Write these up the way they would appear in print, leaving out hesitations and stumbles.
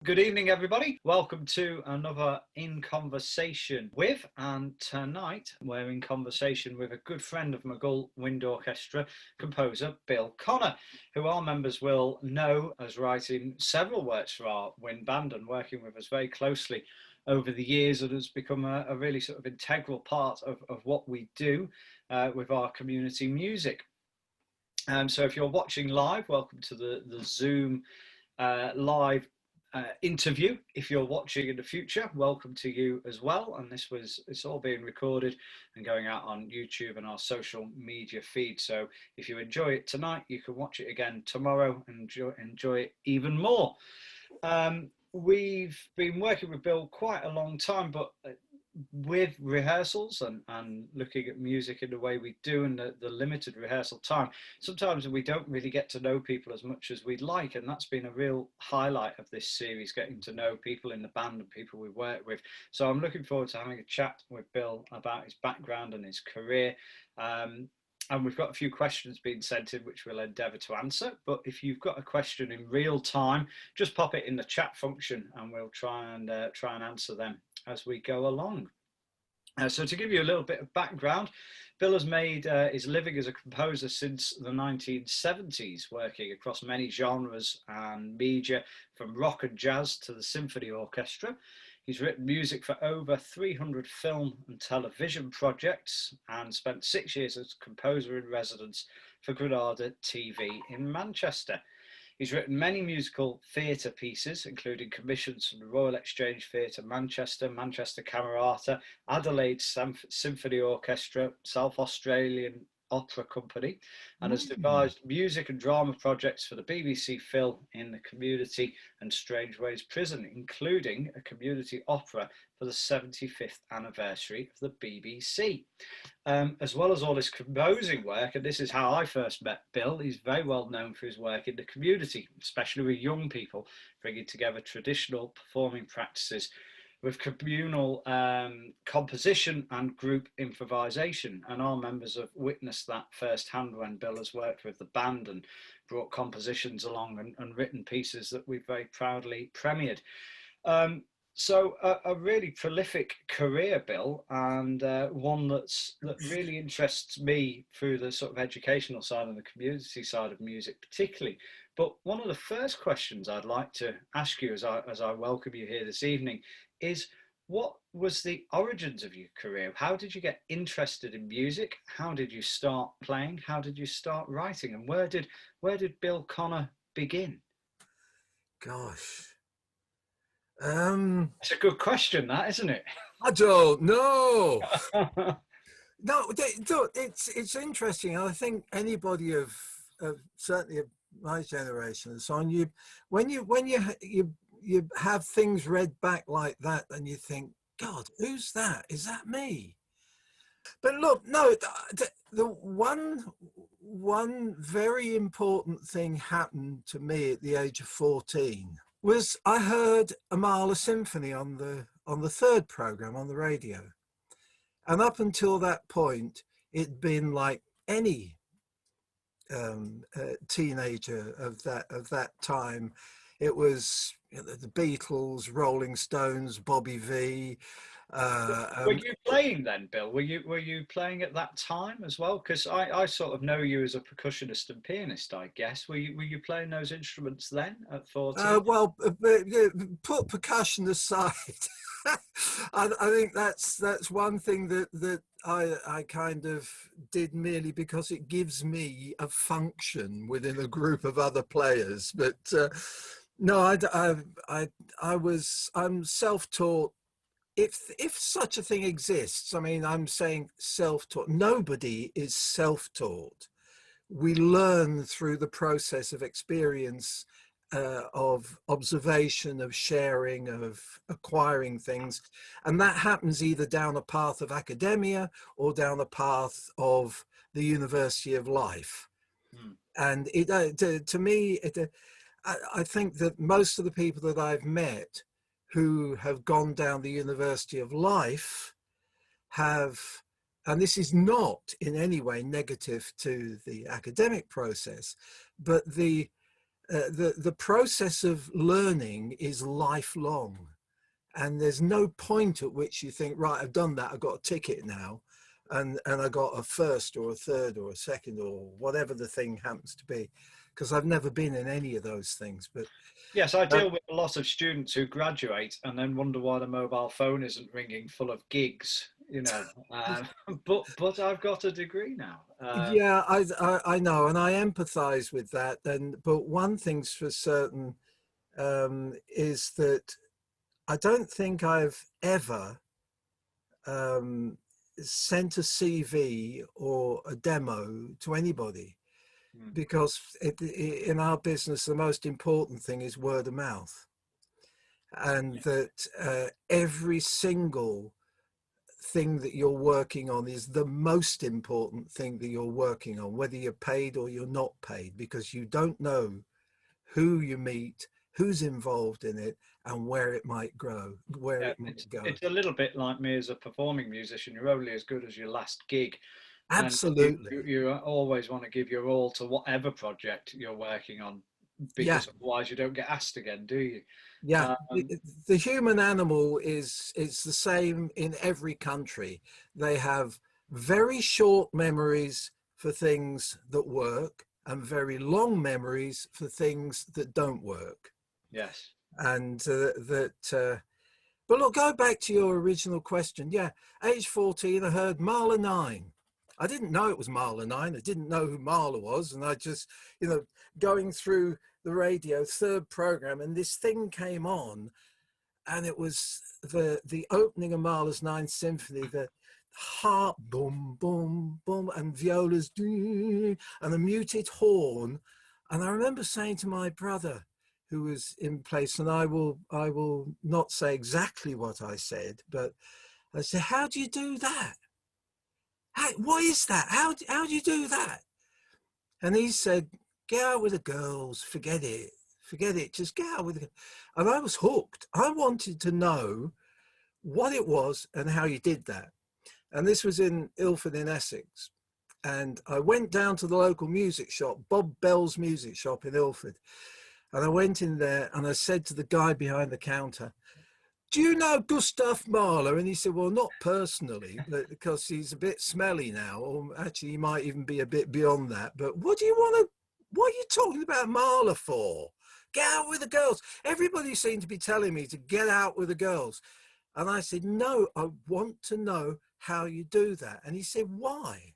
Good evening, everybody. Welcome to another In Conversation with, and tonight we're in conversation with a good friend of Maghull Wind Orchestra, composer Bill Connor, who our members will know as writing several works for our wind band and working with us very closely over the years, and has become a really sort of integral part of what we do with our community music. So if you're watching live, welcome to the Zoom live interview. If you're watching in the future, welcome to you as well. And it's all being recorded and going out on YouTube and our social media feed. So if you enjoy it tonight, you can watch it again tomorrow and enjoy it even more. We've been working with Bill quite a long time, but with rehearsals and looking at music in the way we do, and the limited rehearsal time, sometimes we don't really get to know people as much as we'd like, and that's been a real highlight of this series, getting to know people in the band and people we work with. So I'm looking forward to having a chat with Bill about his background and his career. And we've got a few questions being sent in, which we'll endeavour to answer. But if you've got a question in real time, just pop it in the chat function, and we'll try and answer them as we go along. So to give you a little bit of background, Bill has made his living as a composer since the 1970s, working across many genres and media, from rock and jazz to the symphony orchestra. He's written music for over 300 film and television projects and spent 6 years as composer in residence for Granada TV in Manchester. He's written many musical theatre pieces, including commissions from the Royal Exchange Theatre Manchester, Manchester Camerata, Adelaide Symphony Orchestra, South Australian Opera Company, and has devised music and drama projects for the BBC Phil in the Community and Strangeways Prison, including a community opera for the 75th anniversary of the BBC. As well as all his composing work, and this is how I first met Bill, he's very well known for his work in the community, especially with young people, bringing together traditional performing practices with communal composition and group improvisation. And our members have witnessed that firsthand when Bill has worked with the band and brought compositions along and written pieces that we've very proudly premiered. So a really prolific career, Bill, and one that really interests me through the sort of educational side and the community side of music particularly. But one of the first questions I'd like to ask you as I welcome you here this evening is, what was the origins of your career? How did you get interested in music? How did you start playing? How did you start writing? And where did Bill Connor begin? Gosh. It's a good question, that, isn't it? I don't know. No, it's interesting. I think anybody of certainly of my generation and so on, when you have things read back like that, and you think, God, who's that? Is that me? But look, no, the one very important thing happened to me at the age of 14 was I heard a Mahler symphony on the third program on the radio. And up until that point, it'd been like any teenager of that time. It was, you know, the Beatles, Rolling Stones, Bobby V. Were you playing then, Bill? Were you playing at that time as well? Because I sort of know you as a percussionist and pianist, I guess. Were you playing those instruments then at 14? Well, put percussion aside. I think that's one thing that I kind of did merely because it gives me a function within a group of other players. But no, I'm self-taught. If such a thing exists, I mean, I'm saying self-taught. Nobody is self-taught. We learn through the process of experience, of observation, of sharing, of acquiring things. And that happens either down a path of academia or down a path of the university of life. And to me, I think that most of the people that I've met who have gone down the university of life have, and this is not in any way negative to the academic process, but the the process of learning is lifelong, and there's no point at which you think, right, I've done that, I've got a ticket now, and I got a first or a third or a second or whatever the thing happens to be, because I've never been in any of those things. But Yes, I deal with a lot of students who graduate and then wonder why the mobile phone isn't ringing full of gigs, you know. But I've got a degree now. yeah, I know, and I empathize with that. And but one thing's for certain, is that I don't think I've ever sent a CV or a demo to anybody, because in our business, the most important thing is word of mouth, and that every single thing that you're working on is the most important thing that you're working on, whether you're paid or you're not paid, because you don't know who you meet, who's involved in it, and where it might grow, where it might go. It's a little bit like me as a performing musician. You're only as good as your last gig. And Absolutely. you always want to give your all to whatever project you're working on, Yeah. because otherwise you don't get asked again, do you? Yeah, the human animal is the same in every country. They have very short memories for things that work and very long memories for things that don't work. Yes. And but look, go back to your original question. Yeah, age 14, I heard Mahler 9. I didn't know it was Mahler 9. I didn't know who Mahler was. And I just, going through the radio, third program, and this thing came on, and it was the opening of Mahler's Ninth Symphony, the harp, boom, boom, boom, and violas, and a muted horn. And I remember saying to my brother, who was in place, and I will not say exactly what I said, but I said, "How do you do that? What is that? How do you do that?" And he said, "Get out with the girls, forget it, just get out with it." And I was hooked. I wanted to know what it was and how you did that. And this was in Ilford in Essex. And I went down to the local music shop, Bob Bell's music shop in Ilford. And I went in there and I said to the guy behind the counter, "Do you know Gustav Mahler?" And he said, "Well, not personally, but because he's a bit smelly now, or actually he might even be a bit beyond that. But what are you talking about Mahler for? Get out with the girls." Everybody seemed to be telling me to get out with the girls. And I said, "No, I want to know how you do that." And he said, "Why?"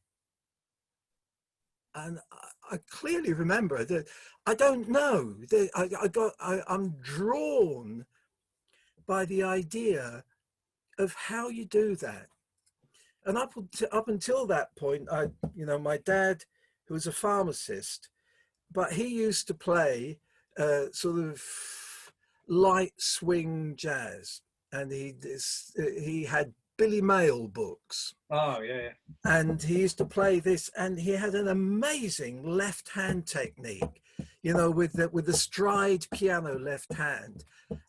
And I clearly remember that I don't know. I'm drawn by the idea of how you do that. And up until that point, my dad, who was a pharmacist, but he used to play sort of light swing jazz, and he had Billy Mail books. Oh yeah. And he used to play this, and he had an amazing left hand technique, with the stride piano left hand,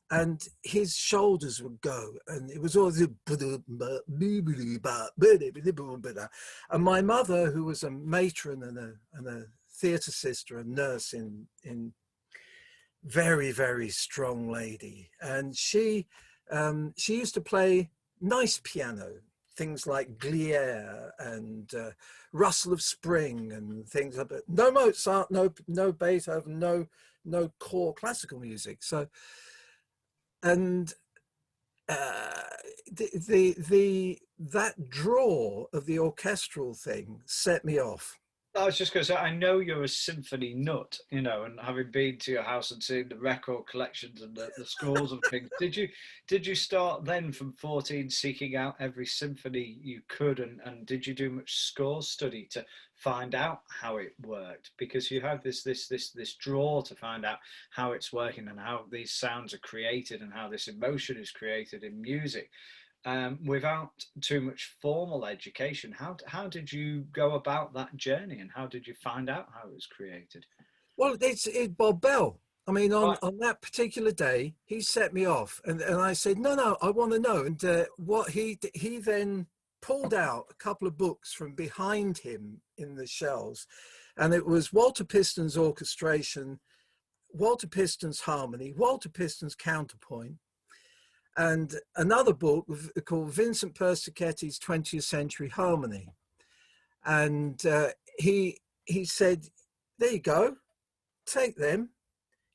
and his shoulders would go, and it was always and my mother, who was a matron and a theatre sister and nurse in very, very strong lady, and she used to play nice piano, things like Glière and Rustle of Spring and things like that. No Mozart, no Beethoven, no core classical music. So, and that draw of the orchestral thing set me off. I was just going to say, I know you're a symphony nut, and having been to your house and seen the record collections and the scores and things, did you start then from 14 seeking out every symphony you could, and did you do much scores study to find out how it worked? Because you have this draw to find out how it's working and how these sounds are created and how this emotion is created in music. Without too much formal education, how did you go about that journey, and how did you find out how it was created? Well, it's Bob Bell. I mean, Right. on that particular day, he set me off, and I said, no, I want to know. And what he then pulled out a couple of books from behind him in the shelves, and it was Walter Piston's orchestration Walter Piston's Harmony, Walter Piston's Counterpoint, and another book called Vincent Persichetti's 20th Century Harmony. And he said, there you go, take them.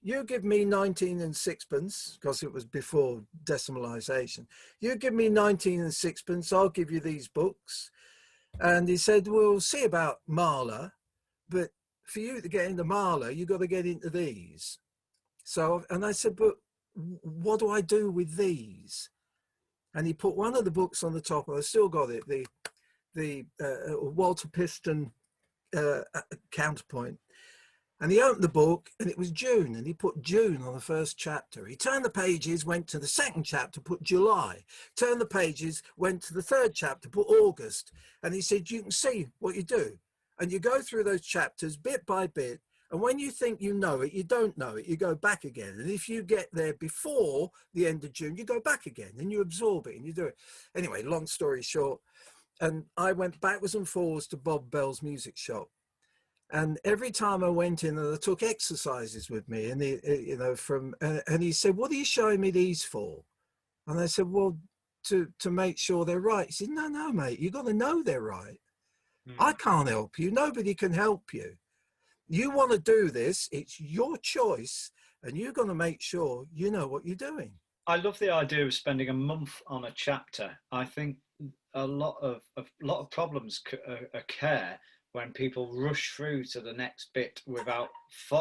You give me 19 and sixpence, because it was before decimalisation. You give me 19 and sixpence, I'll give you these books. And he said, we'll see about Mahler, but for you to get into Mahler, you've got to get into these. So, and I said, but what do I do with these? And he put one of the books on the top, and I still got it, the Walter Piston Counterpoint. And he opened the book, and it was June, and he put June on the first chapter. He turned the pages, went to the second chapter, put July. Turned the pages, went to the third chapter, put August. And he said, you can see what you do. And you go through those chapters bit by bit. And when you think you know it, you don't know it, you go back again. And if you get there before the end of June, you go back again and you absorb it and you do it. Anyway, long story short, and I went backwards and forwards to Bob Bell's music shop. And every time I went in, and I took exercises with me, and he, you know, and he said, "What are you showing me these for?" And I said, "Well, to make sure they're right." He said, "No, mate, you got to know they're right. I can't help you. Nobody can help you. You want to do this, it's your choice, and you're going to make sure you know what you're doing." I love the idea of spending a month on a chapter. I think a lot of problems occur when people rush through to the next bit without,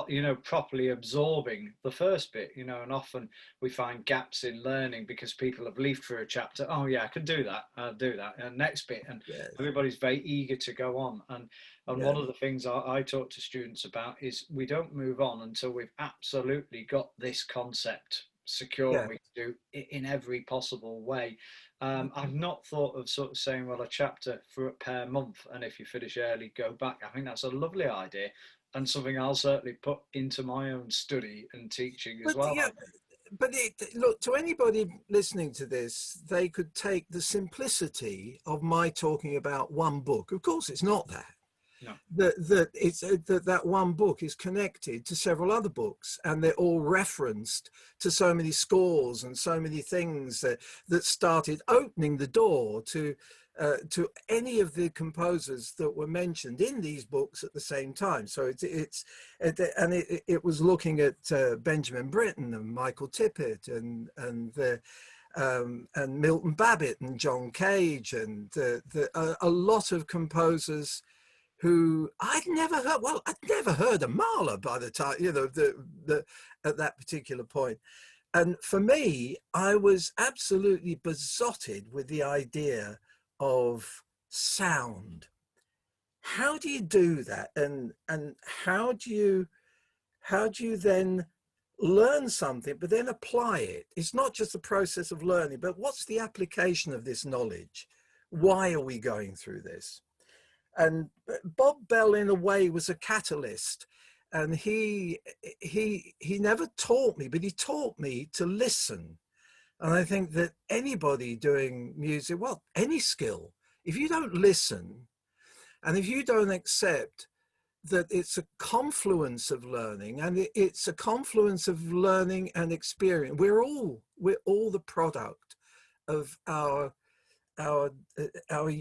you know, properly absorbing the first bit, you know, and often we find gaps in learning because people have leafed through a chapter. Oh yeah, I can do that. I'll do that. And next bit, and everybody's very eager to go on. And one of the things I talk to students about is we don't move on until we've absolutely got this concept secure. We do it in every possible way. I've not thought of sort of saying, well, a chapter per month, and if you finish early, go back. I think that's a lovely idea, and something I'll certainly put into my own study and teaching as well. Yeah, but look, to anybody listening to this, they could take the simplicity of my talking about one book. Of course, it's not that. No. That one book is connected to several other books, and they're all referenced to so many scores and so many things that started opening the door to any of the composers that were mentioned in these books at the same time. So it was looking at Benjamin Britten and Michael Tippett and Milton Babbitt and John Cage and a lot of composers who I'd never heard. Well, I'd never heard of Mahler by the time, you know, at that particular point. And for me, I was absolutely besotted with the idea of sound. How do you do that? And how do you then learn something, but then apply it? It's not just the process of learning, but what's the application of this knowledge? Why are we going through this? And Bob Bell, in a way, was a catalyst, and he never taught me, but he taught me to listen. And I think that anybody doing music, well, any skill, if you don't listen, and if you don't accept that it's a confluence of learning, and it's a confluence of learning and experience, we're all the product of our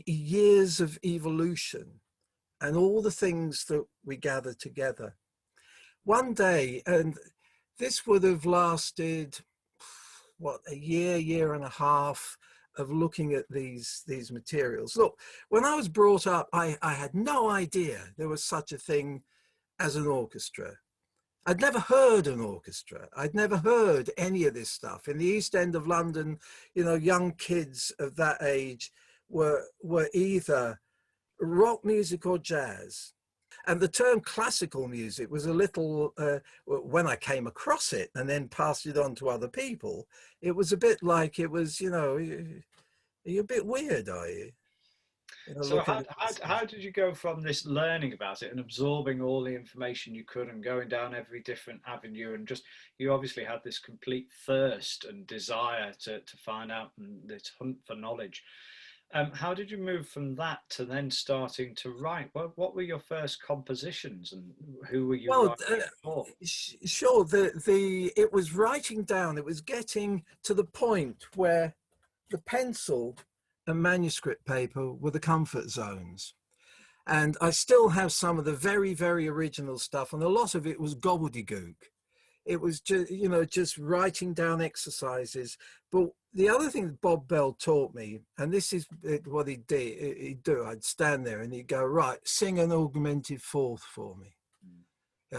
years of evolution and all the things that we gather together. One day, and this would have lasted, what, a year and a half of looking at these materials. Look, when I was brought up, I had no idea there was such a thing as an orchestra. I'd never heard an orchestra. I'd never heard any of this stuff. In the East End of London, you know, young kids of that age were either rock music or jazz. And the term classical music was a little, when I came across it and then passed it on to other people, it was a bit like it was, you know, you're a bit weird, are you? So how did you go from this learning about it and absorbing all the information you could and going down every different avenue, and just, you obviously had this complete thirst and desire to find out and this hunt for knowledge. How did you move from that to then starting to write? What were your first compositions, and who were you Well, writing for? sure. It was writing down. It was getting to the point where the pencil and manuscript paper were the comfort zones. And I still have some of the very, very original stuff, and a lot of it was gobbledygook. It was just, just writing down exercises. But the other thing that Bob Bell taught me, and this is what he'd do, I'd stand there and he'd go, right, sing an augmented fourth for me,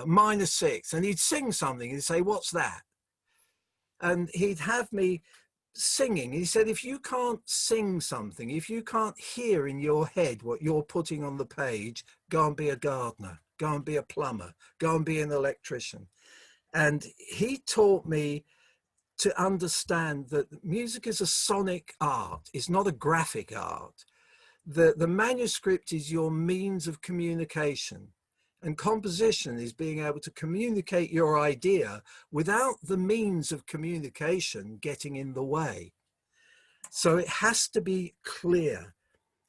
minor sixth, and he'd sing something, he'd say, what's that? And he'd have me singing. He said, if you can't sing something, if you can't hear in your head what you're putting on the page, go and be a gardener, go and be a plumber, go and be an electrician. And he taught me to understand that music is a sonic art. It's not a graphic art. The manuscript is your means of communication, and composition is being able to communicate your idea without the means of communication getting in the way. So it has to be clear.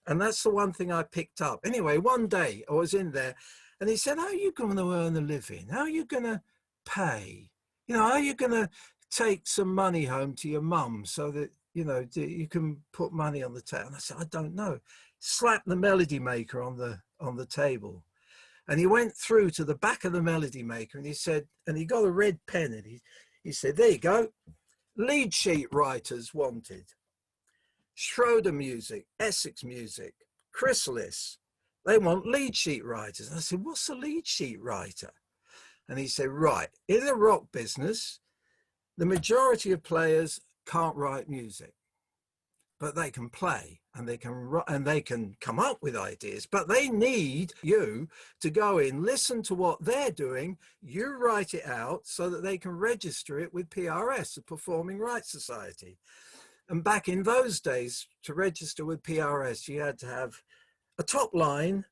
And that's the one thing I picked up. Anyway, one day I was in there and he said, how are you going to earn a living? How are you going to pay? How are you going to take some money home to your mum so that, you can put money on the table? And I said, I don't know. Slapped the melody maker on the table. And he went through to the back of the melody maker and he said, and he got a red pen and he said, there you go. Lead sheet writers wanted. Schroeder Music, Essex Music, Chrysalis, they want lead sheet writers. And I said, what's a lead sheet writer? And he said, right, in the rock business, the majority of players can't write music, but they can play and they can come up with ideas, but they need you to go in, listen to what they're doing, you write it out so that they can register it with PRS, the Performing Rights Society. And back in those days, to register with PRS, you had to have a top line,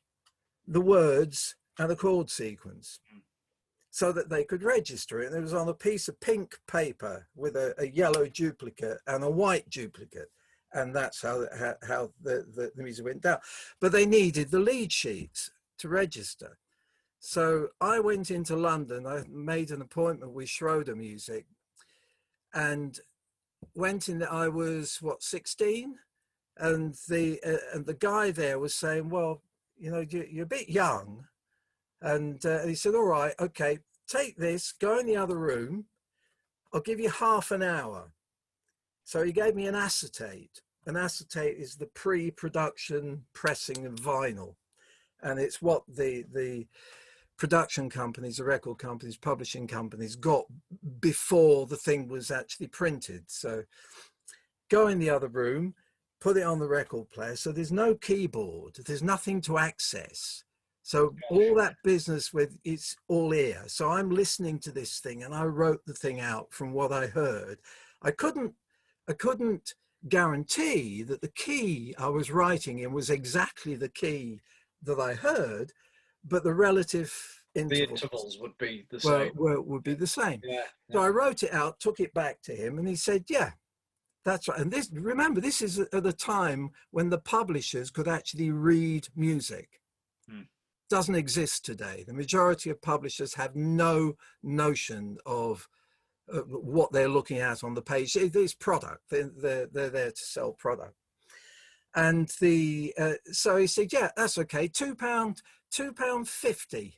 the words, and a chord sequence so that they could register it. And it was on a piece of pink paper with a yellow duplicate and a white duplicate. And that's how the music went down. But they needed the lead sheets to register. So I went into London, I made an appointment with Schroeder Music and went in there. I was 16, and the guy there was saying, well, you're a bit young, and he said, all right, okay, take this, go in the other room, I'll give you half an hour. So he gave me an acetate. An acetate is the pre-production pressing of vinyl, and it's what the production companies, the record companies, publishing companies got before the thing was actually printed. So go in the other room, put it on the record player. So there's no keyboard, there's nothing to access. So all that business with, it's all ear. So I'm listening to this thing and I wrote the thing out from what I heard. I couldn't guarantee that the key I was writing in was exactly the key that I heard, but the relative intervals would be the same. Would be the same. Yeah. So I wrote it out, took it back to him, and he said, yeah, that's right. And remember, this is at the time when the publishers could actually read music. Doesn't exist today. The majority of publishers have no notion of what they're looking at on the page. It's product. They're there to sell product. And so he said, yeah, that's okay. £2.50.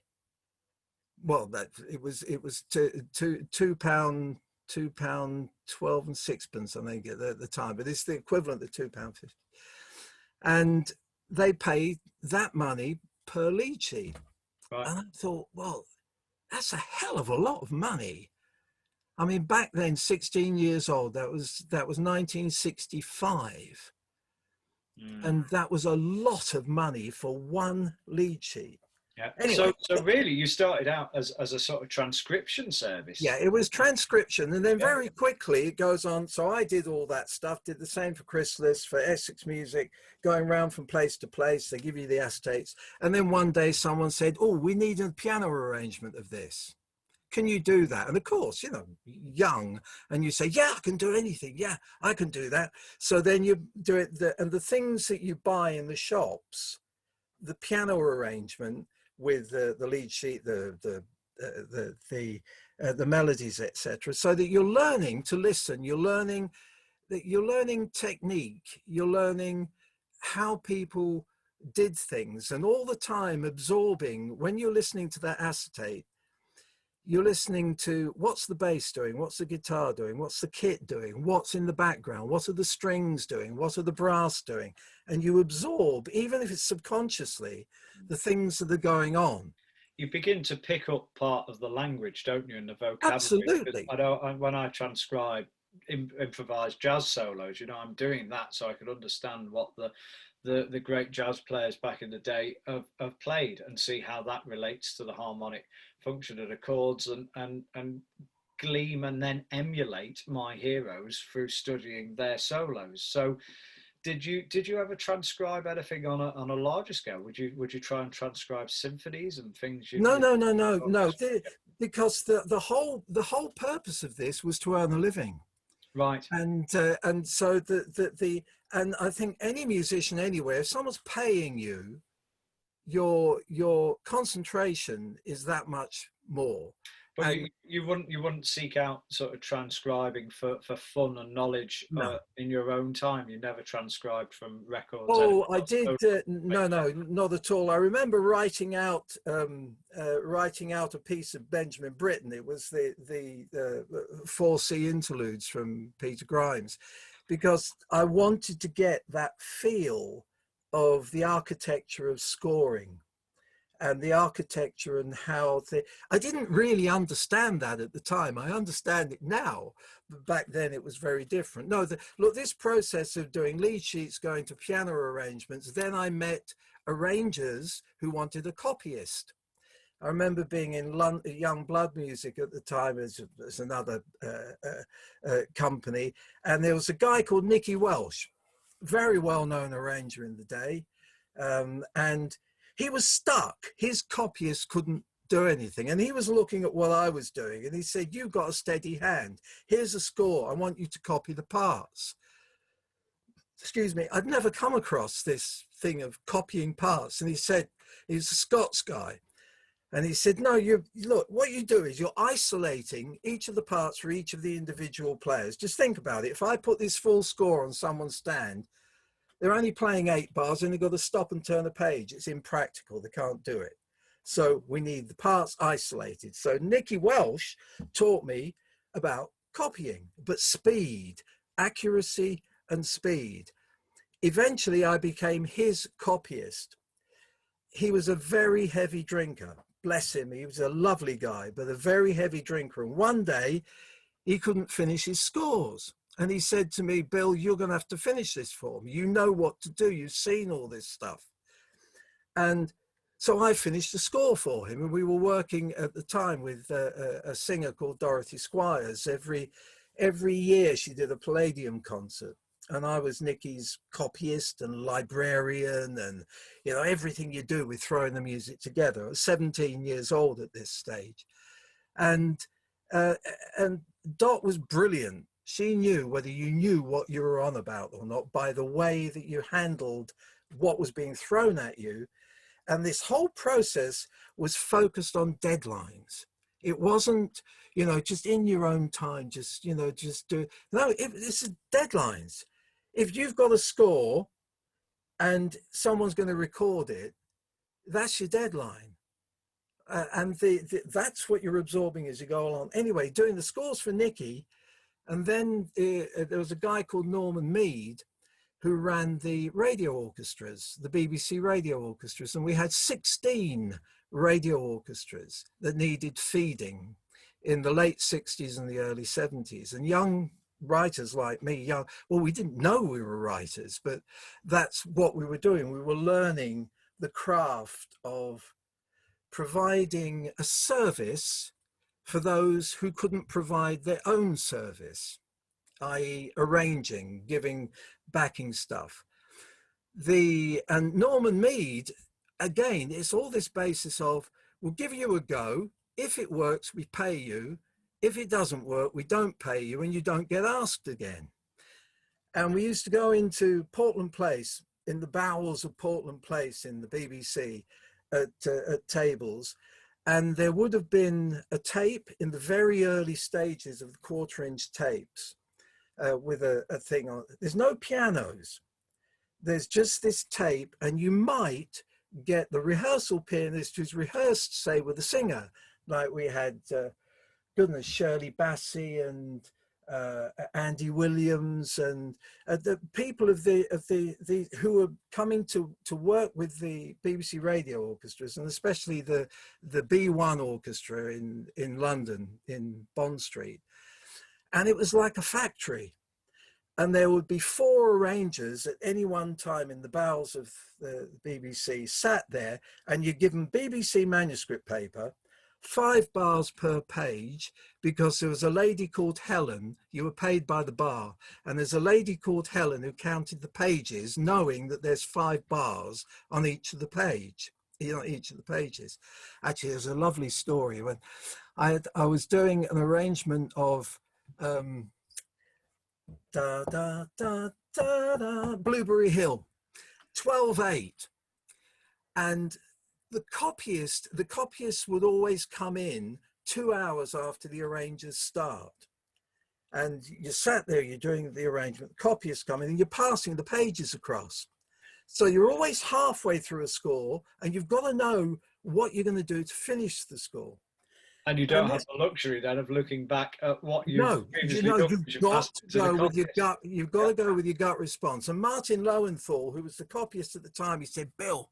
Well, it was £2, £2.12 and sixpence, I think, at the time, but it's the equivalent of £2.50. And they pay that money per lead sheet. Right. And I thought, well, that's a hell of a lot of money. I mean, back then, 16 years old, that was 1965. And that was a lot of money for one lead sheet. Yeah. Anyway, so really you started out as a sort of transcription service. Yeah, it was transcription, and then very quickly it goes on. So I did all that stuff, did the same for Chrysalis, for Essex Music, going around from place to place. They give you the acetates, and then one day someone said, oh, we need a piano arrangement of this. can you do that? And of course, you know, young, and you say, yeah, I can do anything. Yeah, I can do that. So then you do it. And the things that you buy in the shops, the piano arrangement with the lead sheet, the melodies, etc., so that you're learning to listen. You're learning technique. You're learning how people did things, and all the time absorbing. When you're listening to that acetate, you're listening to what's the bass doing, what's the guitar doing, what's the kit doing, what's in the background, what are the strings doing, what are the brass doing, and you absorb, even if it's subconsciously, the things that are going on. You begin to pick up part of the language, don't you, in the vocabulary? Because Absolutely. when I transcribe improvised jazz solos, you know, I'm doing that so I can understand what the great jazz players back in the day have played, and see how that relates to the harmonic function of the chords, and gleam and then emulate my heroes through studying their solos. So did you ever transcribe anything on a larger scale? Would you try and transcribe symphonies and things No, you no, no, no, no. orchestra? Because the whole purpose of this was to earn a living. Right. And so and I think any musician anywhere, if someone's paying you, your concentration is that much more. But And you wouldn't seek out sort of transcribing for fun and knowledge no. in your own time. You never transcribed from records. Oh, I Anything did. else? No, no, not at all. I remember writing out a piece of Benjamin Britten. It was the 4C interludes from Peter Grimes, because I wanted to get that feel of the architecture of scoring, and the architecture, and how I didn't really understand that at the time. I understand it now, but back then it was very different. No, look, this process of doing lead sheets, going to piano arrangements, then I met arrangers who wanted a copyist. I remember being in Young Blood Music at the time, as another company, and there was a guy called Nicky Welsh, very well-known arranger in the day, and he was stuck. His copyist couldn't do anything, and he was looking at what I was doing, and he said, you've got a steady hand, here's a score, I want you to copy the parts. Excuse me, I'd never come across this thing of copying parts. And he said, he's a Scots guy, and he said, no, look, what you do is you're isolating each of the parts for each of the individual players. Just think about it. If I put this full score on someone's stand, they're only playing 8 bars, and they've got to stop and turn a page. It's impractical. They can't do it. So we need the parts isolated. So Nicky Welsh taught me about copying, but speed, accuracy and speed. Eventually, I became his copyist. He was a very heavy drinker. Bless him. He was a lovely guy, but a very heavy drinker. And one day, he couldn't finish his scores. And he said to me, Bill, you're going to have to finish this for me. You know what to do. You've seen all this stuff. And so I finished the score for him. And we were working at the time with a singer called Dorothy Squires. Every year she did a Palladium concert. And I was Nicky's copyist and librarian, and, you know, everything you do with throwing the music together. I was 17 years old at this stage. And Dot was brilliant. She knew whether you knew what you were on about or not by the way that you handled what was being thrown at you. And this whole process was focused on deadlines. It wasn't, you know, just in your own time, just, you know, just do. No, it's deadlines. If you've got a score and someone's going to record it, that's your deadline. And that's what you're absorbing as you go along. Anyway, doing the scores for Nicky. And then there was a guy called Norman Mead who ran the radio orchestras, the BBC radio orchestras. And we had 16 radio orchestras that needed feeding in the late 60s and the early 70s. And young writers like me, we didn't know we were writers, but that's what we were doing. We were learning the craft of providing a service for those who couldn't provide their own service, i.e. arranging, giving backing stuff. And Norman Mead, again, it's all this basis of, we'll give you a go. If it works, we pay you. If it doesn't work, we don't pay you and you don't get asked again. And we used to go into Portland Place, in the bowels of Portland Place in the BBC at tables. And there would have been a tape in the very early stages of the 1/4-inch tapes with a thing on. There's no pianos. There's just this tape, and you might get the rehearsal pianist who's rehearsed, say, with a singer. Like we had, goodness, Shirley Bassey and Andy Williams, and the people of the who were coming to work with the BBC radio orchestras, and especially the B1 orchestra in London, in Bond Street. And it was like a factory. And there would be 4 arrangers at any one time in the bowels of the BBC sat there, and you give them BBC manuscript paper, 5 bars per page, because there was a lady called Helen. You were paid by the bar, and there's a lady called Helen who counted the pages, knowing that there's 5 bars on each of the page, each of the pages. Actually, there's a lovely story when I was doing an arrangement of da da da da da Blueberry Hill, 12/8, and the copyist would always come in 2 hours after the arrangers start. And you sat there, you're doing the arrangement, the copyists come in, and you're passing the pages across. So you're always halfway through a score, and you've got to know what you're going to do to finish the score. And you don't have the luxury then of looking back at what you've previously done. You've got to go with your gut. You've got to go with your gut response. And Martin Lowenthal, who was the copyist at the time, he said, Bill,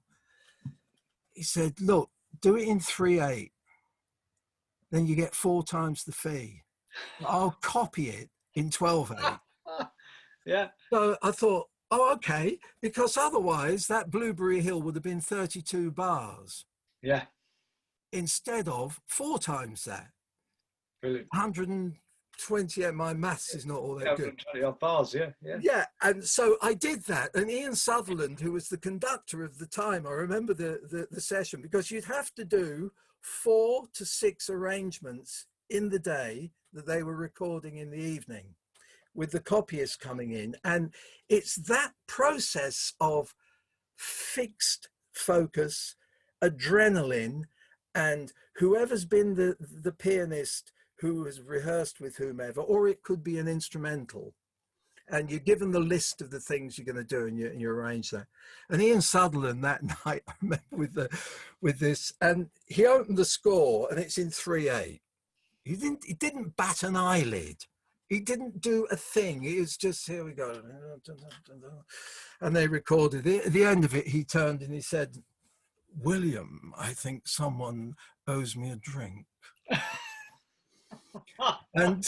he said, look, do it in 3/8. Then you get 4 times the fee. I'll copy it in 12/8. Yeah. So I thought, oh, okay, because otherwise that Blueberry Hill would have been 32 bars. Yeah. Instead of 4 times that. Brilliant. 120, my maths is not all that good. 120 odd bars, yeah. Yeah, and so I did that. And Ian Sutherland, who was the conductor of the time, I remember the session, because you'd have to do 4 to 6 arrangements in the day that they were recording in the evening, with the copyists coming in. And it's that process of fixed focus, adrenaline, and whoever's been the pianist who has rehearsed with whomever, or it could be an instrumental, and you're given the list of the things you're going to do, and you arrange that. And Ian Sutherland that night, I remember with this, and he opened the score, and it's in 3/8. He didn't bat an eyelid. He didn't do a thing. It was just, here we go. And they recorded it. At the end of it, he turned and he said, William, I think someone owes me a drink. And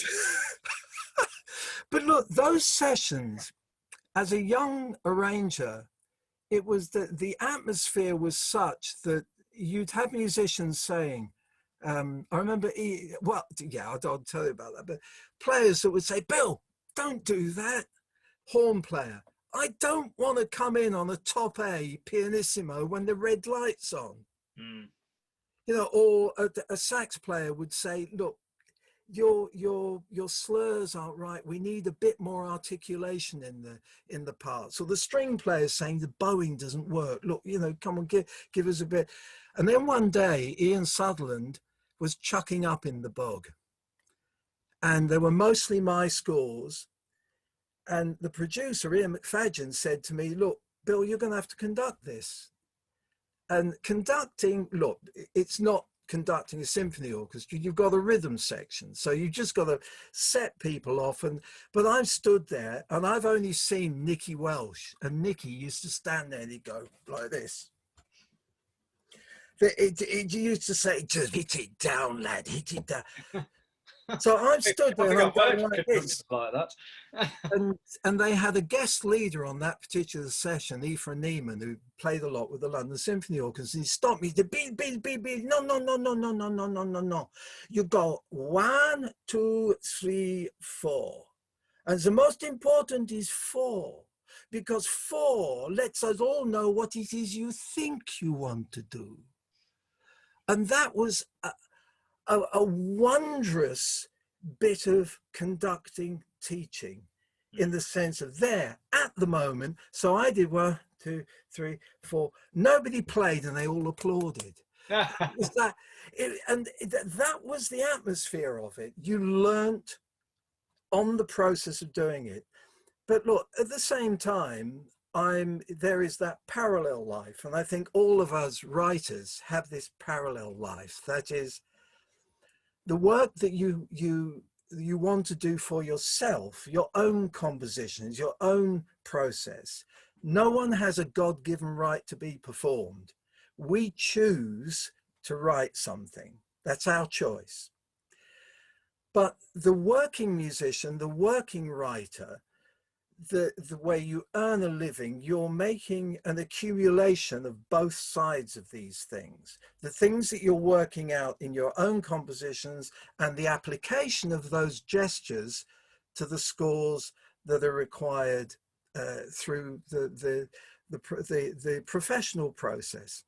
but look, those sessions, as a young arranger, it was that the atmosphere was such that you'd have musicians saying, I remember, I'll tell you about that, but players that would say, Bill, don't do that. Horn player, I don't want to come in on a top A pianissimo when the red light's on. You know, or a sax player would say, look, your slurs aren't right. We need a bit more articulation in the parts. So the string player's saying the bowing doesn't work. Look, you know, come on, give us a bit. And then one day, Ian Sutherland was chucking up in the bog, and they were mostly my scores. And the producer, Ian McFadgen, said to me, look, Bill, you're going to have to conduct this. And conducting, look, it's not conducting a symphony orchestra. You've got a rhythm section. So you've just got to set people off. But I've stood there, and I've only seen Nicky Welsh. And Nicky used to stand there and he'd go like this. It used to say, just hit it down, lad, hit it down. So I've stood there and I'm going like this. Like that. and they had a guest leader on that particular session, Ephraim Neiman, who played a lot with the London Symphony Orchestra. He stopped me. He said, beat. No. You go 1, 2, 3, 4. And the most important is 4, because 4 lets us all know what it is you think you want to do. And that was a wondrous bit of conducting teaching, in the sense of there at the moment. So I did 1, 2, 3, 4. Nobody played and they all applauded. That was the atmosphere of it. You learnt on the process of doing it. But look, at the same time, there is that parallel life, and I think all of us writers have this parallel life. That is the work that you want to do for yourself, your own compositions, your own process. No one has a God-given right to be performed. We choose to write something. That's our choice. But the working musician, the working writer, the way you earn a living, you're making an accumulation of both sides of these things. The things that you're working out in your own compositions and the application of those gestures to the scores that are required through the professional process.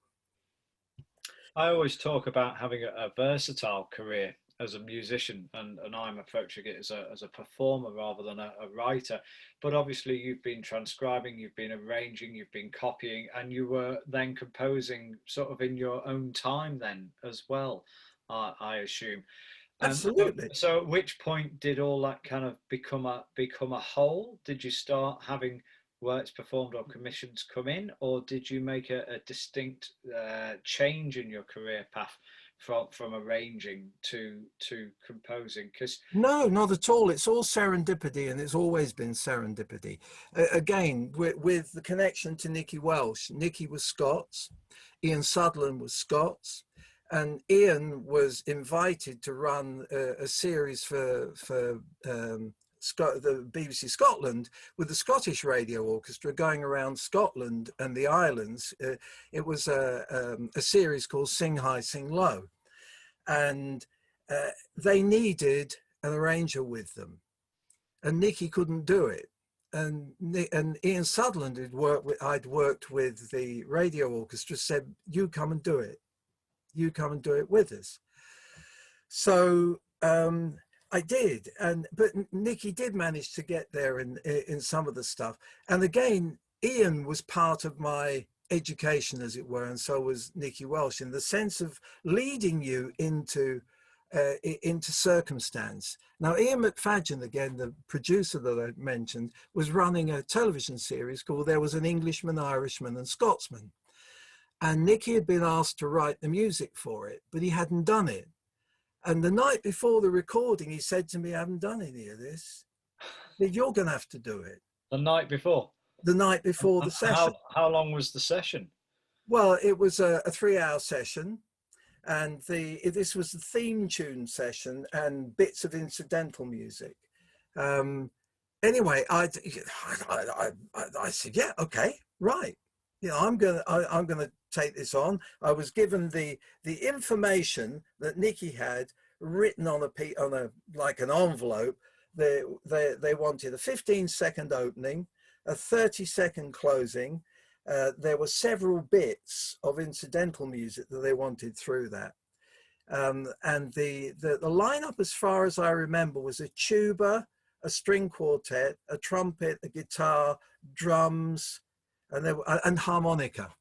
I always talk about having a versatile career as a musician, and I'm approaching it as a performer rather than a writer. But obviously you've been transcribing, you've been arranging, you've been copying, and you were then composing sort of in your own time then as well, I assume. Absolutely. So at which point did all that kind of become a whole? Did you start having works performed or commissions come in, or did you make a distinct change in your career path from arranging to composing? Because no, not at all. It's all serendipity, and it's always been serendipity. Again, with the connection to Nicky Welsh. Nicky was Scots, Ian Sutherland was Scots, and Ian was invited to run a series for the BBC Scotland with the Scottish Radio Orchestra going around Scotland and the islands. It was a series called Sing High, Sing Low. And they needed an arranger with them, and Nicky couldn't do it. And Ian Sutherland I'd worked with the radio orchestra, said, "You come and do it. You come and do it with us." So I did, but Nicky did manage to get there in some of the stuff. And again, Ian was part of my education, as it were, and so was Nicky Welsh, in the sense of leading you into circumstance. Now, Ian McFadden, again, the producer that I mentioned, was running a television series called There Was an Englishman, Irishman and Scotsman. And Nicky had been asked to write the music for it, but he hadn't done it. And the night before the recording, he said to me, "I haven't done any of this. But you're going to have to do it." The night before? The night before the session. How long was the session? Well, it was a 3-hour session, and this was the theme tune session and bits of incidental music. Anyway, I said, "Yeah, okay, right. You know, I'm gonna take this on." I was given the information that Nicky had written on like an envelope. They wanted a 15-second opening, a 30-second closing. There were several bits of incidental music that they wanted through that. And the lineup, as far as I remember, was a tuba, a string quartet, a trumpet, a guitar, drums, and harmonica.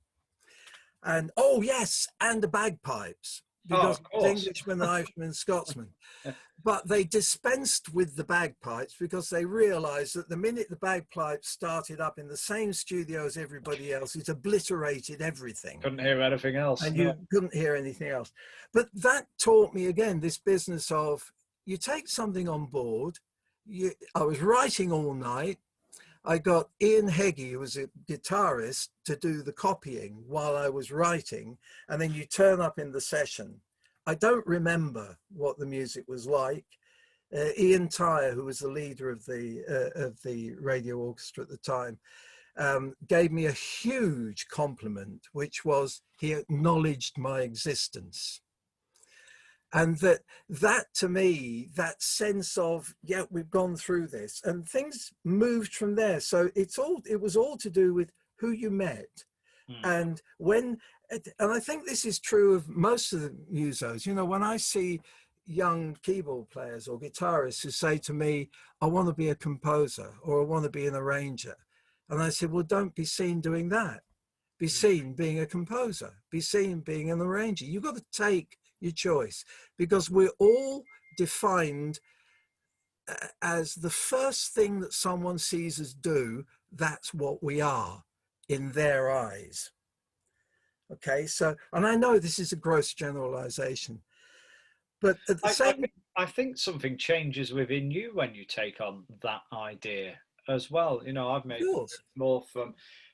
And oh yes, and the bagpipes, because Englishmen, Irishmen, Scotsmen. But they dispensed with the bagpipes because they realized that the minute the bagpipes started up in the same studio as everybody else, it obliterated everything. Couldn't hear anything else. And you couldn't hear anything else. But that taught me, again, this business of, you take something on board. I was writing all night. I got Ian Heggie, who was a guitarist, to do the copying while I was writing. And then you turn up in the session. I don't remember what the music was like. Ian Tyre, who was the leader of the radio orchestra at the time, gave me a huge compliment, which was he acknowledged my existence. And that to me, that sense of, yeah, we've gone through this, and things moved from there. So it was all to do with who you met. And I think this is true of most of the musos. You know, when I see young keyboard players or guitarists who say to me, I want to be a composer or I want to be an arranger. And I said, well, don't be seen doing that. Be seen being a composer, be seen being an arranger. You've got to take your choice, because we're all defined as the first thing that someone sees us do, that's what we are in their eyes. Okay, so, and I know this is a gross generalization, but at the same... I think something changes within you when you take on that idea as well. You know, I've made more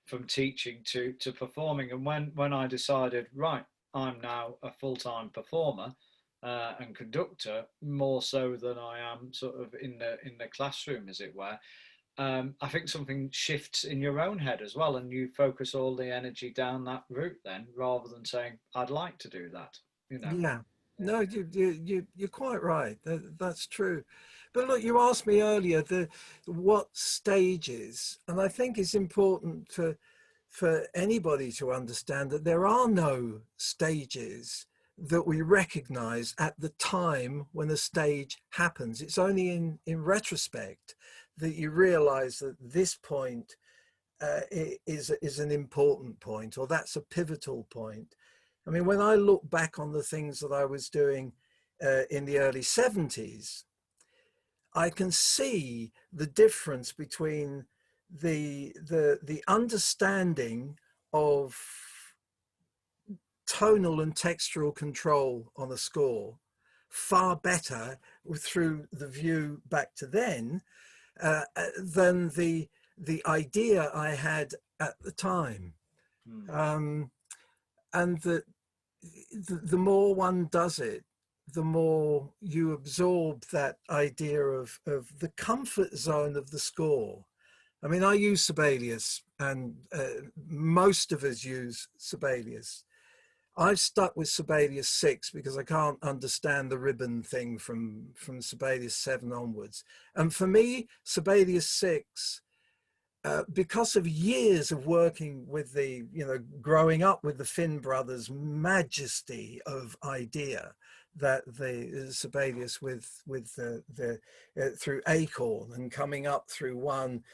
from teaching to performing, and when I decided, right, I'm now a full-time performer and conductor, more so than I am sort of in the classroom, as it were. I think something shifts in your own head as well, and you focus all the energy down that route then, rather than saying, I'd like to do that, you know. Yeah, no, you're quite right. That's true. But look, you asked me earlier what stages, and I think it's important for anybody to understand that there are no stages that we recognize at the time when a stage happens. It's only in retrospect that you realize that this point is an important point, or that's a pivotal point. I mean, when I look back on the things that I was doing in the early 70s, I can see the difference between the understanding of tonal and textural control on a score far better through the view back to then than the idea I had at the time. And the more one does it, the more you absorb that idea of the comfort zone of the score. I mean, I use Sibelius, and most of us use Sibelius. I've stuck with Sibelius 6 because I can't understand the ribbon thing from Sibelius 7 onwards. And for me, Sibelius 6, because of years of working with growing up with the Finn brothers' majesty of idea, that the Sibelius with through Acorn and coming up through 1,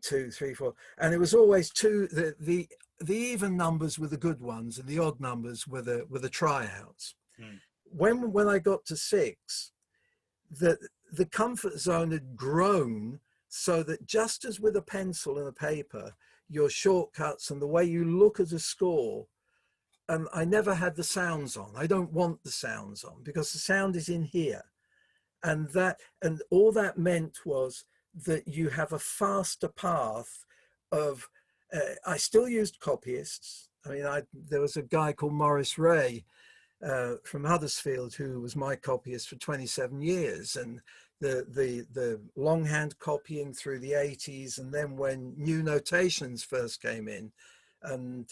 2, 3, 4, and it was always the even numbers were the good ones and the odd numbers were the tryouts. When I got to 6, the comfort zone had grown, so that just as with a pencil and a paper, your shortcuts and the way you look at a score, and I never had the sounds on. I don't want the sounds on because the sound is in here. And all that meant was that you have a faster path of, I still used copyists. I mean, there was a guy called Maurice Ray from Huddersfield who was my copyist for 27 years. And the longhand copying through the 80s, and then when new notations first came in, and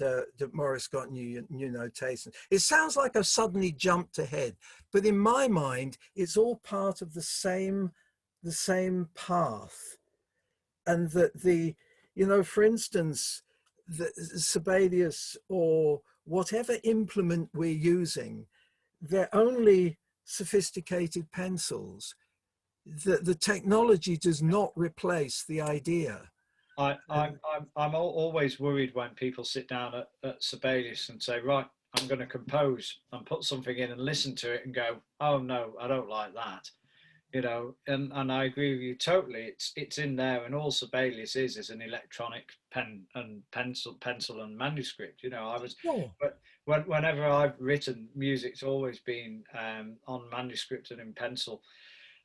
Morris got new notations. It sounds like I've suddenly jumped ahead, but in my mind, it's all part of the same path. And that for instance, the Sibelius or whatever implement we're using, they're only sophisticated pencils. The technology does not replace the idea. I'm always worried when people sit down at Sibelius and say, right, I'm going to compose and put something in and listen to it and go, oh no, I don't like that, and I agree with you totally. It's in there, and all Sibelius is an electronic pen and pencil and manuscript. But whenever I've written music, it's always been on manuscript and in pencil.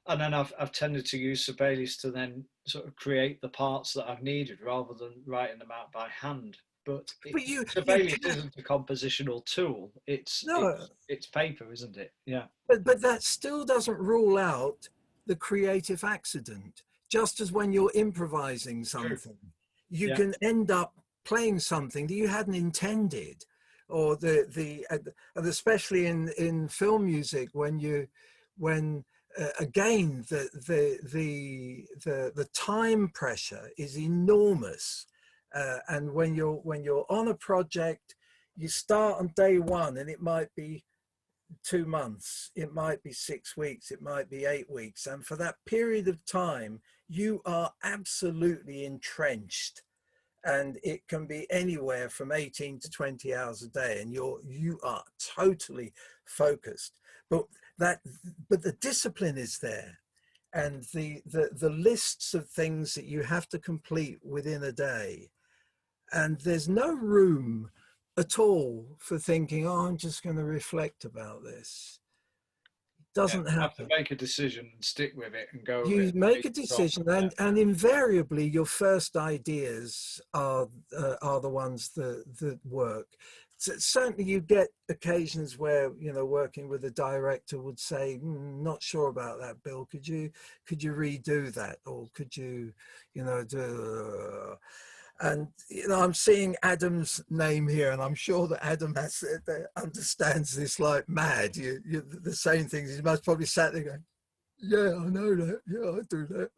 And then I've tended to use Sibelius to then sort of create the parts that I've needed rather than writing them out by hand. But Sibelius isn't a compositional tool. It's paper, isn't it? Yeah. But that still doesn't rule out the creative accident. Just as when you're improvising something, you can end up playing something that you hadn't intended, or and especially in film music when again, the time pressure is enormous, and when you're on a project, you start on day one, and it might be 2 months, it might be 6 weeks, it might be 8 weeks. And for that period of time, you are absolutely entrenched. And it can be anywhere from 18 to 20 hours a day, and you are totally focused. But the discipline is there, and the lists of things that you have to complete within a day, and there's no room at all for thinking, oh, I'm just going to reflect about this. It Yeah, doesn't you have to happen. make a decision and stick with it and go with You it. make a decision, and invariably your first ideas are the ones that work. So certainly you get occasions where, you know, working with a director would say, not sure about that, Bill, could you redo that, or could you, you know, do, and, you know, I'm seeing Adam's name here, and I'm sure that Adam understands this like mad. You the same things. He must probably sat there going, yeah, I know that. Yeah, I do that.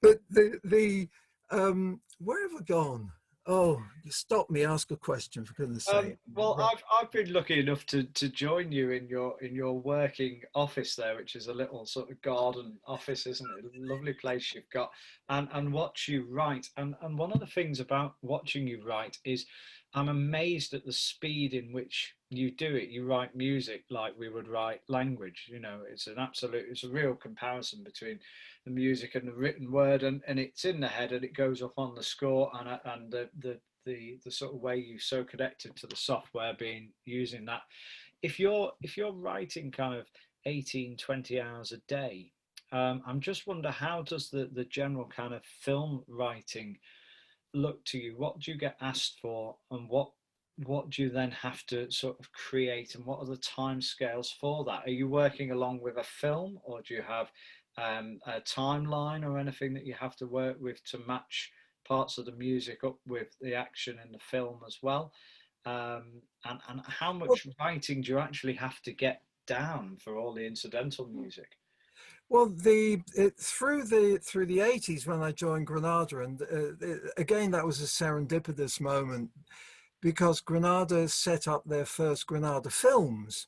But where have I gone? Oh, you stop me, ask a question, for goodness sake. Well, I've been lucky enough to join you in your working office there, which is a little sort of garden office, isn't it? A lovely place you've got, and watch you write. And one of the things about watching you write is I'm amazed at the speed in which you do it. You write music like we would write language. You know, it's a real comparison between the music and the written word, and it's in the head and it goes up on the score, and the sort of way you so connected to the software being using that. If you're writing kind of 18, 20 hours a day, I'm just wonder, how does the general kind of film writing look to you? What do you get asked for, and what do you then have to sort of create, and what are the time scales for that? Are you working along with a film, or do you have a timeline or anything that you have to work with to match parts of the music up with the action in the film as well? And how Well, much writing do you actually have to get down for all the incidental music? well, through the 80s when I joined Granada, and again that was a serendipitous moment, because Granada set up their first Granada Films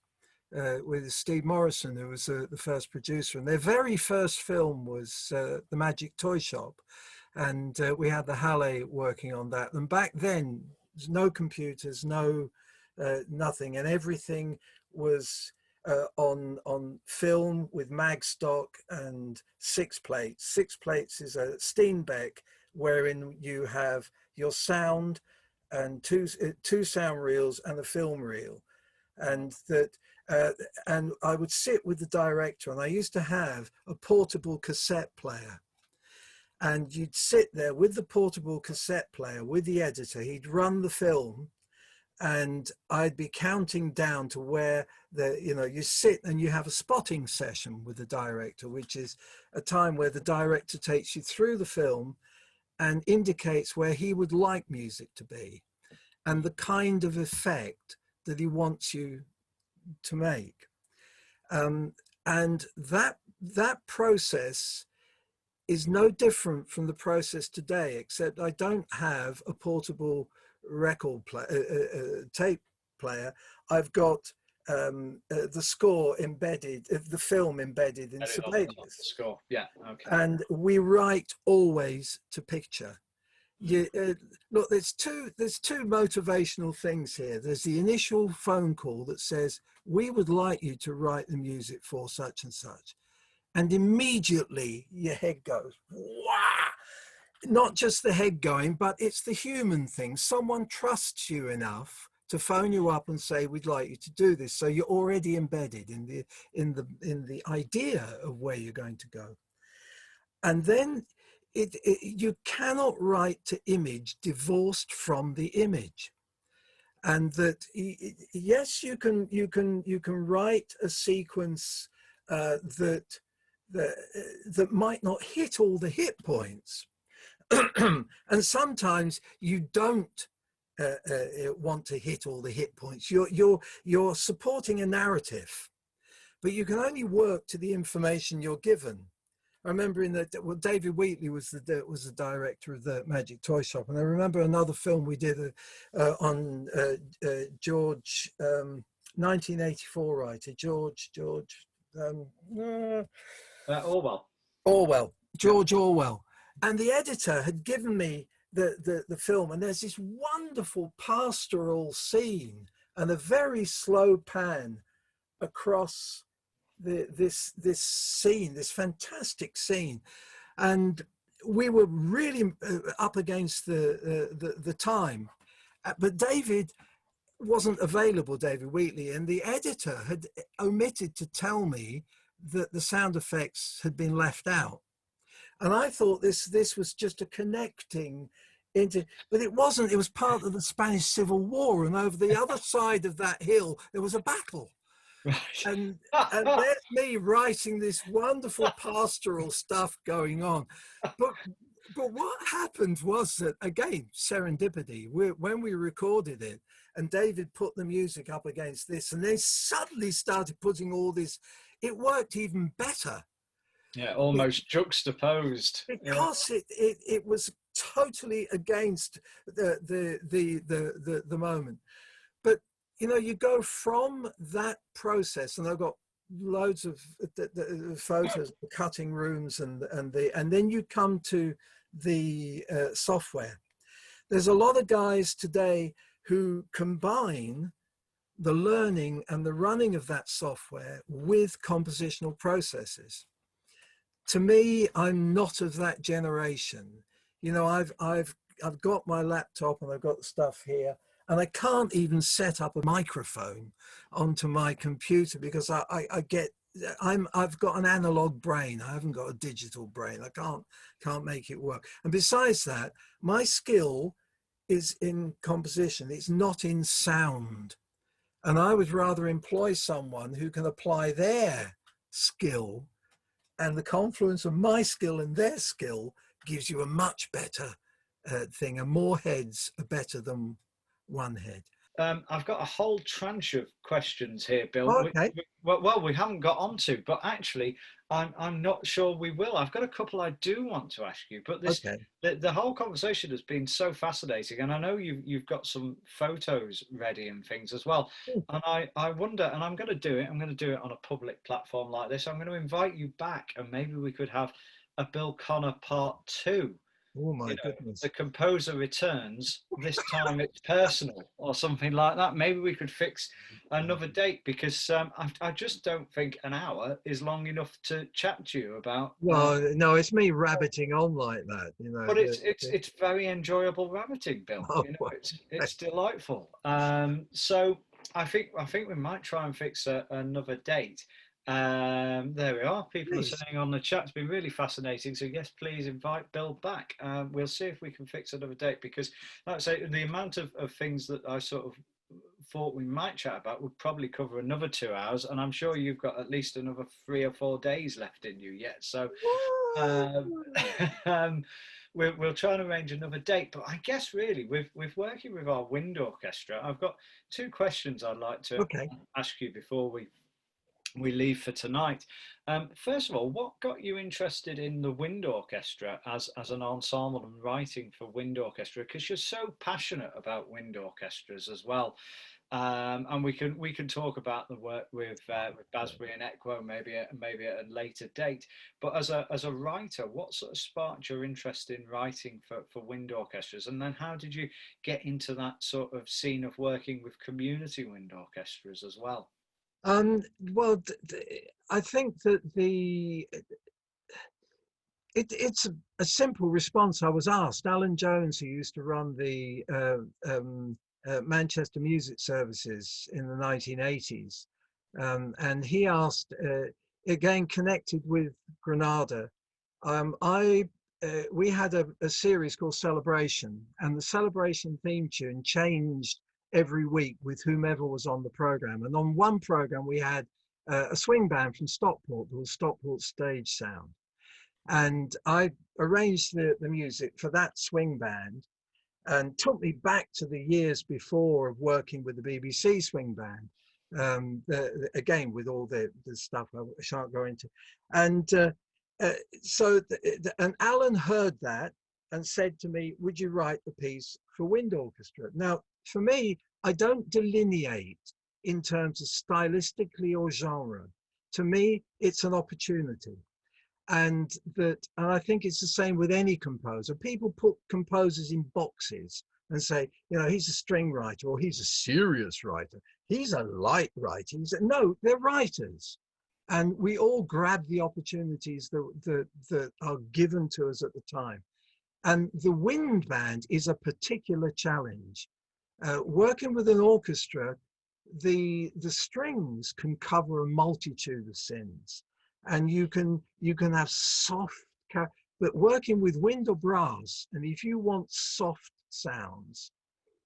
with Steve Morrison, who was the first producer, and their very first film was The Magic Toy Shop, and we had the Halle working on that. And back then, there's no computers, no nothing, and everything was on film with mag stock and 6 plates. 6 plates is a Steenbeck, wherein you have your sound and two sound reels and a film reel, and that. And I would sit with the director, and I used to have a portable cassette player, and you'd sit there with the portable cassette player with the editor. He'd run the film, and I'd be counting down to where you sit and you have a spotting session with the director, which is a time where the director takes you through the film and indicates where he would like music to be and the kind of effect that he wants you to make. And that process is no different from the process today, except I don't have a portable tape player. I've got the score embedded, the film embedded in Sibelius. Score, yeah, okay. And we write always to picture. Look, there's two motivational things here. There's the initial phone call that says, we would like you to write the music for such and such. And immediately your head goes, wow! Not just the head going, but it's the human thing. Someone trusts you enough to phone you up and say, we'd like you to do this. So you're already embedded in the idea of where you're going to go. And then you cannot write to image divorced from the image. And that, yes, you can write a sequence that might not hit all the hit points. And sometimes you don't want to hit all the hit points. You're supporting a narrative, but you can only work to the information you're given. I remember David Wheatley was the director of the Magic Toy Shop, and I remember another film we did on George 1984 writer, George Orwell. Orwell, Yeah. George Orwell. And the editor had given me the film, and there's this wonderful pastoral scene and a very slow pan across this scene, this fantastic scene. And we were really up against the time. But David wasn't available, David Wheatley, and the editor had omitted to tell me that the sound effects had been left out. And I thought this was just a connecting into, but it wasn't. It was part of the Spanish Civil War, and over the other side of that hill there was a battle. Right. And there's me writing this wonderful pastoral stuff going on. But what happened was that, again, serendipity, when we recorded it and David put the music up against this, and they suddenly started putting all this, it worked even better. Yeah, almost juxtaposed. Because it was totally against the moment. But you know, you go from that process, and I've got loads of the photos of the cutting rooms, and then you come to the software. There's a lot of guys today who combine the learning and the running of that software with compositional processes. To me, I'm not of that generation. You know, I've got my laptop and I've got the stuff here, and I can't even set up a microphone onto my computer because I've got an analog brain. I haven't got a digital brain. I can't make it work. And besides that, my skill is in composition. It's not in sound. And I would rather employ someone who can apply their skill, and the confluence of my skill and their skill gives you a much better thing, and more heads are better than one head. I've got a whole tranche of questions here, Bill. Okay. Well, we haven't got onto, but actually, I'm not sure we will. I've got a couple I do want to ask you, but the whole conversation has been so fascinating, and I know you've got some photos ready and things as well. And I wonder, and I'm going to do it. I'm going to do it on a public platform like this. I'm going to invite you back, and maybe we could have a Bill Connor part 2. Oh my goodness. The composer returns, this time it's personal or something like that. Maybe we could fix another date, because I just don't think an hour is long enough to chat to you about. Well, no, it's me rabbiting on like that, you know. But it's very enjoyable rabbiting, Bill. Oh, you know, well, it's delightful. So I think we might try and fix another date. There we are. People please. are saying on the chat, it's been really fascinating. So yes, please invite Bill back. We'll see if we can fix another date, because like I say, the amount of things that I sort of thought we might chat about would probably cover another 2 hours, and I'm sure you've got at least another 3 or 4 days left in you yet. So we'll try and arrange another date. But I guess really with working with our wind orchestra, I've got 2 questions I'd like to ask you before we leave for tonight. First of all, what got you interested in the wind orchestra as an ensemble and writing for wind orchestra? Because you're so passionate about wind orchestras as well. And we can talk about the work with Basbury and Equo maybe at a later date. But as a writer, what sort of sparked your interest in writing for wind orchestras? And then how did you get into that sort of scene of working with community wind orchestras as well? Well, I think that it's a simple response. I was asked. Alan Jones, who used to run the Manchester Music Services in the 1980s, and he asked, again connected with Granada. We had a series called Celebration, and the Celebration theme tune changed every week with whomever was on the program. And on one program we had a swing band from Stockport, called Stockport Stage Sound, and I arranged the music for that swing band, and took me back to the years before of working with the BBC swing band, again with all the stuff I shan't go into. And and Alan heard that and said to me, would you write the piece for wind orchestra? Now, for me, I don't delineate in terms of stylistically or genre. To me, it's an opportunity. And I think it's the same with any composer. People put composers in boxes and say, you know, he's a string writer, or he's a serious writer, he's a light writer. No, they're writers. And we all grab the opportunities that are given to us at the time. And the wind band is a particular challenge. Working with an orchestra, the strings can cover a multitude of sins, and you can have soft, but working with wind or brass, and if you want soft sounds,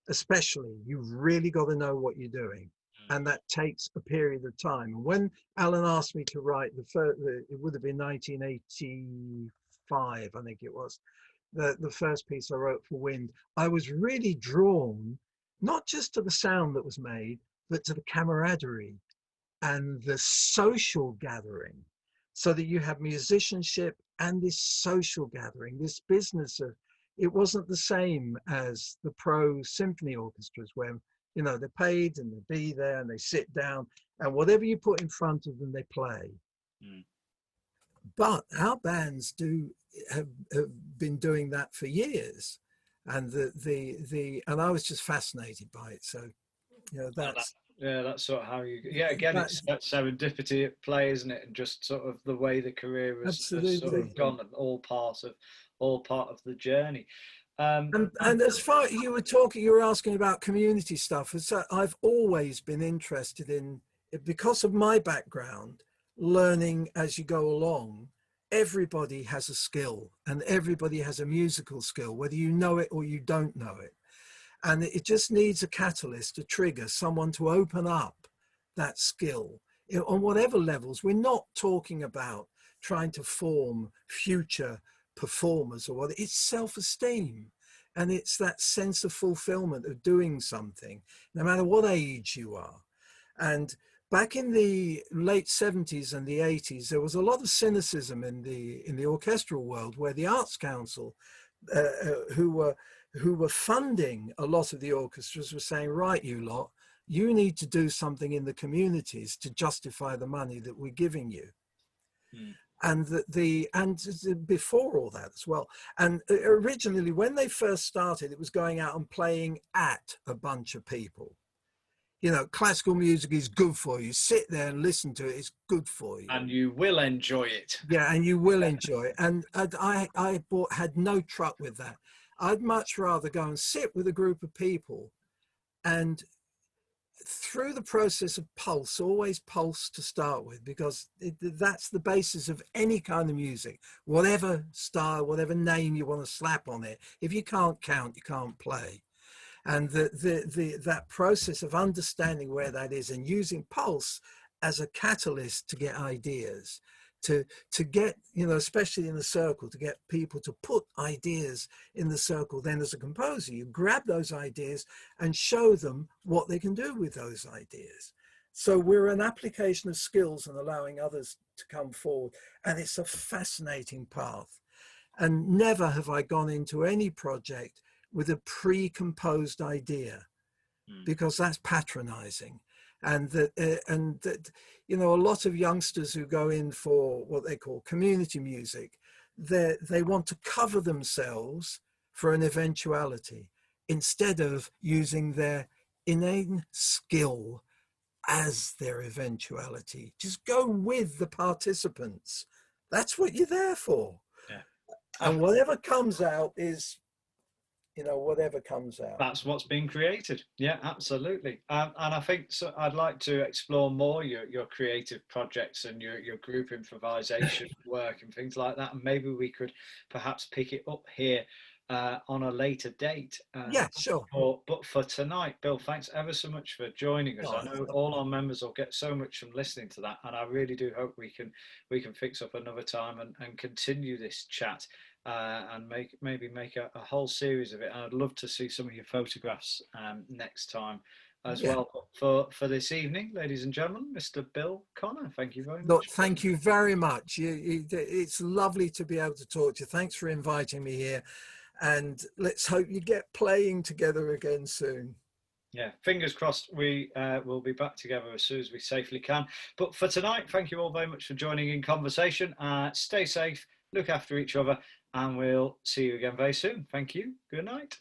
especially, you've really got to know what you're doing, and that takes a period of time. And when Alan asked me to write it would have been 1985, I think it was, the first piece I wrote for wind, I was really drawn not just to the sound that was made, but to the camaraderie and the social gathering, so that you have musicianship and this social gathering, this business of, it wasn't the same as the pro symphony orchestras where, you know, they're paid and they be there and they sit down and whatever you put in front of them, they play. Mm. But our bands have been doing that for years, and and I was just fascinated by it. So, you know, that's sort of how you. Yeah, again, it's serendipity at play, isn't it? And just sort of the way the career has sort of gone, and all part of the journey. And as far as you were asking about community stuff. So I've always been interested in, because of my background, learning as you go along. Everybody has a skill, and everybody has a musical skill, whether you know it or you don't know it. And it just needs a catalyst, a trigger, someone to open up that skill on whatever levels. We're not talking about trying to form future performers or what. It's self-esteem, and it's that sense of fulfillment of doing something, no matter what age you are. And back in the late 70s and the 80s, there was a lot of cynicism in the orchestral world, where the Arts Council, who were funding a lot of the orchestras, were saying, right, you lot, you need to do something in the communities to justify the money that we're giving you. Mm. And before all that as well. And originally, when they first started, it was going out and playing at a bunch of people. You know, classical music is good for you. Sit there and listen to it. It's good for you. And you will enjoy it. Yeah, and you will enjoy it. And I had no truck with that. I'd much rather go and sit with a group of people, and through the process of pulse, always pulse to start with, because that's the basis of any kind of music, whatever style, whatever name you want to slap on it. If you can't count, you can't play. And that process of understanding where that is and using pulse as a catalyst to get ideas, to get, you know, especially in the circle, to get people to put ideas in the circle. Then as a composer, you grab those ideas and show them what they can do with those ideas. So we're an application of skills and allowing others to come forward. And it's a fascinating path. And never have I gone into any project with a pre-composed idea, because that's patronizing. And that, you know, a lot of youngsters who go in for what they call community music, they want to cover themselves for an eventuality instead of using their innate skill as their eventuality. Just go with the participants. That's what you're there for. Yeah. And whatever comes out is, you know, whatever comes out. That's what's being created. Yeah, absolutely. And I think so. I'd like to explore more your creative projects and your group improvisation work and things like that. And maybe we could perhaps pick it up here on a later date. Yeah, sure. But for tonight, Bill, thanks ever so much for joining us. I know all our members will get so much from listening to that, and I really do hope we can fix up another time and continue this chat. And maybe make a whole series of it. And I'd love to see some of your photographs next time as well. But for this evening, ladies and gentlemen, Mr. Bill Connor, thank you very much. Thank you very much. It's lovely to be able to talk to you. Thanks for inviting me here. And let's hope you get playing together again soon. Yeah, fingers crossed we will be back together as soon as we safely can. But for tonight, thank you all very much for joining in conversation. Stay safe, look after each other, and we'll see you again very soon. Thank you. Good night.